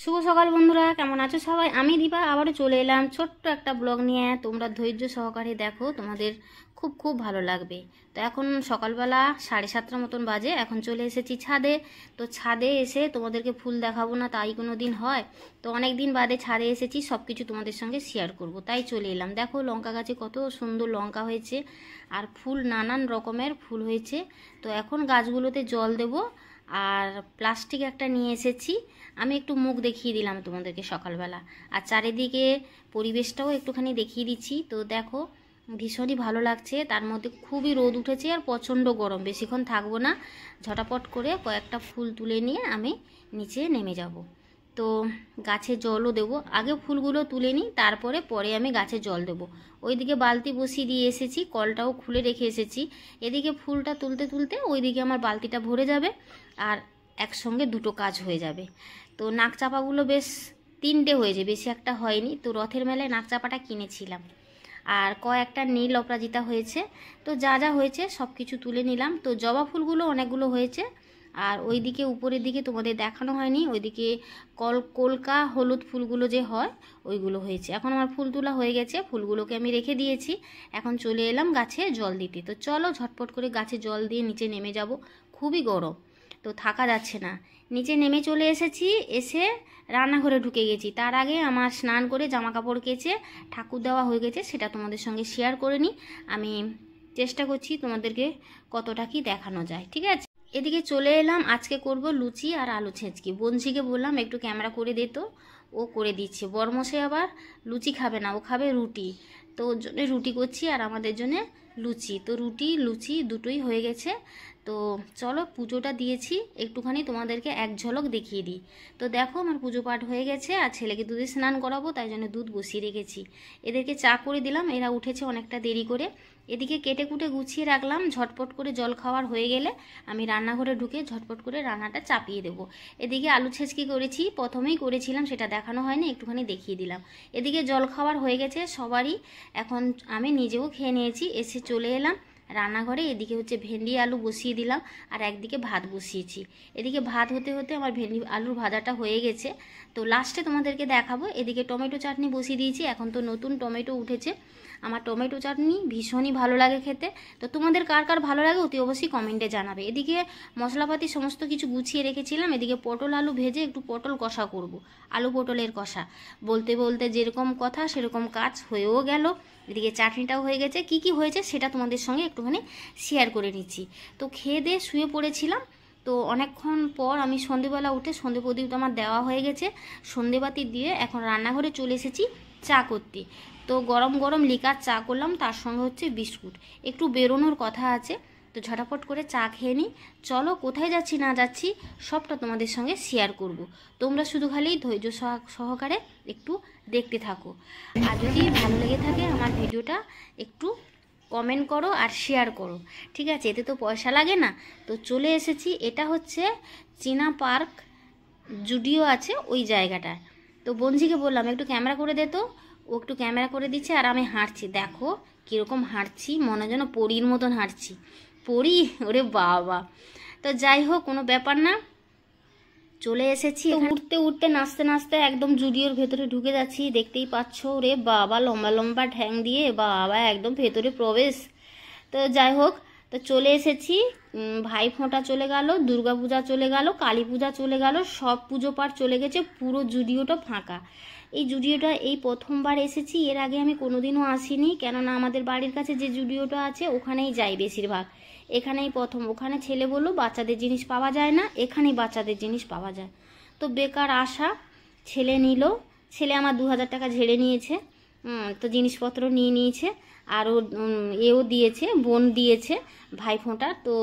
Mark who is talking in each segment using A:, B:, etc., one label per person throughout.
A: শুভ সকাল বন্ধুরা, কেমন আছো সবাই? আমি দীপা আবারও চলে এলাম ছোট্ট একটা ব্লগ নিয়ে। তোমরা ধৈর্য সহকারে দেখো, তোমাদের খুব খুব ভালো লাগবে। তো এখন সকালবেলা 7:30 মতন বাজে। এখন চলে এসেছি ছাদে। তো ছাদে এসে তোমাদেরকে ফুল দেখাবো না তাই কোনো দিন হয়? তো অনেক দিন বাদে ছাদে এসেছি, সব কিছু তোমাদের সঙ্গে শেয়ার করব, তাই চলে এলাম। দেখো লঙ্কা গাছে কত সুন্দর লঙ্কা হয়েছে, আর ফুল নানান রকমের ফুল হয়েছে। তো এখন গাছগুলোতে জল দেবো। আর প্লাস্টিক একটা নিয়ে এসেছি, আমি একটু মুখ দেখিয়ে দিলাম তোমাদেরকে সকালবেলা। আর চারিদিকে পরিবেশটাও একটুখানি দেখিয়ে দিচ্ছি। তো দেখো ভীষণই ভালো লাগছে, তার মধ্যে খুবই রোদ উঠেছে আর প্রচণ্ড গরম। বেশিক্ষণ থাকবো না, ঝটাপট করে কয়েকটা ফুল তুলে নিয়ে আমি নিচে নেমে যাব। তো গাছে জলও দেবো, আগে ফুলগুলো তুলে নিই, পরে আমি গাছে জল দেবো। ওইদিকে বালতি বসিয়ে দিয়ে এসেছি, কলটাও খুলে রেখে এসেছি। এদিকে ফুলটা তুলতে তুলতে ওইদিকে আমার বালতিটা ভরে যাবে, আর একসঙ্গে দুটো কাজ হয়ে যাবে। তো নাক চাপাগুলো বেশ 3টে হয়েছে, বেশি একটা হয়নি। তো রথের মেলায় নাক চাপাটা কিনেছিলাম, আর কয়েকটা নীল অপরাজিতা হয়েছে। তো যা যা হয়েছে সব কিছু তুলে নিলাম। তো জবা ফুলগুলো অনেকগুলো হয়েছে। আর ওইদিকে উপরের দিকে তোমাদের দেখানো হয়নি, ওইদিকে কলকা হলুদ ফুলগুলো যে হয় ওইগুলো হয়েছে। এখন আমার ফুল তোলা হয়ে গেছে, ফুলগুলোকে আমি রেখে দিয়েছি। এখন চলে এলাম গাছে জল দিতে। তো চলো ঝটপট করে গাছে জল দিয়ে নিচে নেমে যাব। খুবই গরম, তো থাকা যাচ্ছে না। নিচে নেমে চলে এসেছি, এসে রান্নাঘরে ঢুকে গেছি। তার আগে আমার স্নান করে জামা কাপড় কেচে ঠাকুর দেওয়া হয়ে গেছে, সেটা তোমাদের সঙ্গে শেয়ার করে নিই। আমি চেষ্টা করছি তোমাদেরকে কতটা কি দেখানো যায়, ঠিক আছে? এদিকে চলে এলাম, আজকে করব লুচি আর আলু ছেঁচকি। বঞ্জিকে বললাম একটু ক্যামেরা করে দে, তো ও করে দিচ্ছে। বরমশাই আবার লুচি খাবে না, ও খাবে রুটি। তো ওর জন্য রুটি করছি আর আমাদের জন্য লুচি। তো রুটি লুচি দুটোই হয়ে গেছে। তো চলো পুজোটা দিয়েছি, একটুখানি তোমাদেরকে এক ঝলক দেখিয়ে দিই। তো দেখো আমার পুজো পাঠ হয়ে গেছে, আর ছেলেকে দুধে স্নান করাবো, তাই জন্য দুধ বসিয়ে রেখেছি। এদেরকে চা করে দিলাম, এরা উঠেছে অনেকটা দেরি করে। এদিকে কেটে কুটে গুছিয়ে রাখলাম, ঝটপট করে জল খাওয়ার হয়ে গেলে আমি রান্নাঘরে ঢুকে ঝটপট করে রান্নাটা চাপিয়ে দেবো। এদিকে আলু ছেঁচকি করেছি, প্রথমেই করেছিলাম, সেটা দেখানো হয়নি, একটুখানি দেখিয়ে দিলাম। এদিকে জল খাওয়ার হয়ে গেছে সবারই, এখন আমি নিজেও খেয়ে নিয়েছি। এসে চলে এলাম রান্নাঘরে। এদিকে হচ্ছে ভেন্ডি আলু বসিয়ে দিলাম, আর একদিকে ভাত বসিয়েছি। এদিকে ভাত হতে হতে আমার ভেন্ডি আলুর ভাজাটা হয়ে গেছে। তো লাস্টে তোমাদেরকে দেখাবো। এদিকে টমেটো চাটনি বসিয়ে দিয়েছি, এখন তো নতুন টমেটো উঠেছে। আমার টমেটো চাটনি ভীষণই ভালো লাগে খেতে। তো তোমাদের কার কার ভালো লাগে অতি অবশ্যই কমেন্টে জানাবে। এদিকে মশলাপাতি সমস্ত কিছু গুছিয়ে রেখেছিলাম। এদিকে পটল আলু ভেজে একটু পটল কষা করব, আলু পটলের কষা। বলতে বলতে যেরকম কথা সেরকম কাজ হয়েও গেল। এদিকে চাটনিটাও হয়ে গেছে। কি কি হয়েছে সেটা তোমাদের সঙ্গে একটুখানি শেয়ার করে নিচ্ছি। তো খেয়ে দিয়ে শুয়ে পড়েছিলাম। তো অনেকক্ষণ পর আমি সন্ধেবেলা উঠে সন্ধে প্রদীপ আমার দেওয়া হয়ে গেছে, সন্ধেবাতি দিয়ে এখন রান্নাঘরে চলে এসেছি চা করতে। তো গরম গরম লিকার চা করলাম, তার সঙ্গে হচ্ছে বিস্কুট। একটু বেরোনোর কথা আছে, তো ঝটাপট করে চা খেয়ে নিই। চলো কোথায় যাচ্ছি না যাচ্ছি সবটা তোমাদের সঙ্গে শেয়ার করব। তোমরা শুধু খালি ধৈর্য সহকারে একটু দেখতে থাকো। আর যদি ভালো লেগে থাকে আমার ভিডিওটা একটু কমেন্ট করো আর শেয়ার করো, ঠিক আছে? এতে তো পয়সা লাগে না। তো চলে এসেছি, এটা হচ্ছে চীনা পার্ক জুডিও আছে ওই জায়গাটায়। তো বঞ্জিকে বললাম একটু ক্যামেরা করে দে, তো ও একটু ক্যামেরা করে দিচ্ছে। আর আমি হাঁটছি, দেখো কীরকম হাঁটছি, মনে যেন পরীর মতন হাঁটছি। পরী, ওরে বাবা। তো যাই হোক, কোনো ব্যাপার না, চলে এসেছি। উঠতে উঠতে নাচতে নাচতে একদম জুডিওর ভেতরে ঢুকে যাচ্ছি। দেখতেই পাচ্ছ, ওরে বাবা লম্বা লম্বা ঠ্যাং দিয়ে বাবা একদম ভেতরে প্রবেশ। তো যাই হোক, তো চলে এসেছি। ভাই ফোঁটা চলে গেল, দুর্গা পূজা চলে গেল, কালী পূজা চলে গেল, সব পুজো পাঠ চলে গেছে, পুরো জুডিওটা ফাঁকা। এই জুডিওটা এই প্রথমবার এসেছি, এর আগে আমি কোনোদিনও আসিনি, কেননা আমাদের বাড়ির কাছে যে জুডিওটা আছে ওখানেই যাই বেশিরভাগ। এখানেই প্রথম। ওখানে ছেলে বললো বাচ্চাদের জিনিস পাওয়া যায় না, এখানেই বাচ্চাদের জিনিস পাওয়া যায়। তো বেকার আশা, ছেলে নিল। ছেলে আমার 2000 টাকা ঝেড়ে নিয়েছে। তো জিনিসপত্র নিয়ে নিয়েছে, আর ও এও দিয়েছে, বোন দিয়েছে ভাইফোঁটা। তো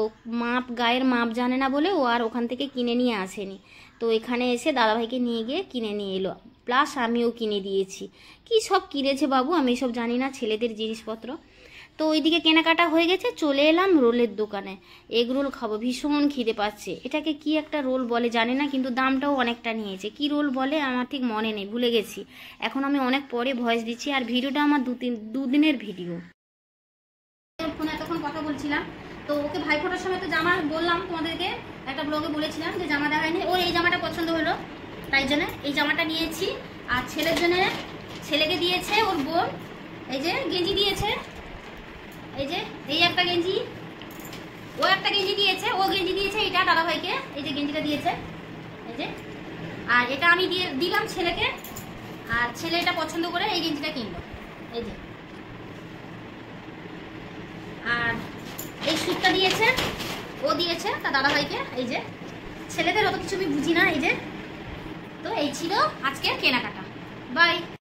A: মাপ, গায়ের মাপ জানে না বলে ও আর ওখান থেকে কিনে নিয়ে আসেনি। তো এখানে এসে দাদাভাইকে নিয়ে গিয়ে কিনে নিয়ে এলো, প্লাস আমিও কিনে দিয়েছি। কি সব কিনেছে বাবু, আমি সব জানি না, ছেলেদের জিনিসপত্র। তো ওইদিকে কেনাকাটা হয়ে গেছে, চলে এলাম রোলের দোকানে। এগ রোল খাবো, ভীষণ খিদে পাচ্ছে। এটাকে কি একটা রোল বলে জানি না, কিন্তু দামটাও অনেকটা নিয়েছে। কি রোল বলে আমার ঠিক মনে নেই, ভুলে গেছি। এখন আমি অনেক পরে ভয়েস দিচ্ছি, আর ভিডিওটা আমার দুদিনের ভিডিও। ফোনে এতক্ষণ কথা বলছিলাম। তো ওকে ভাইফোঁটার সময় তো জামা বললাম তোমাদেরকে, একটা ব্লগে বলেছিলাম যে জামা দেখায়নি। ওর এই জামাটা পছন্দ হলো, তাই জন্য এই জামাটা নিয়েছি। আর ছেলের জন্য ছেলেকে দিয়েছে ওর বোন, এই যে গেঞ্জি দিয়েছে, এই যে এই একটা গেঞ্জি, ও একটা গেঞ্জি দিয়েছে, ও গেঞ্জি দিয়েছে এটা দাদাভাইকে, এই যে গেঞ্জিটা দিয়েছে, এই যে। আর এটা আমি দিলাম ছেলেকে, আর ছেলে এটা পছন্দ করে এই গেঞ্জিটা কিনলো, এই যে। আর এই স্যুটটা দিয়েছে, ও দিয়েছে তার দাদাভাইকে, এই যে। ছেলেদের অত কিছু আমি বুঝি না, এই যে। তো এই ছিল আজকের কেনাকাটা। বাই।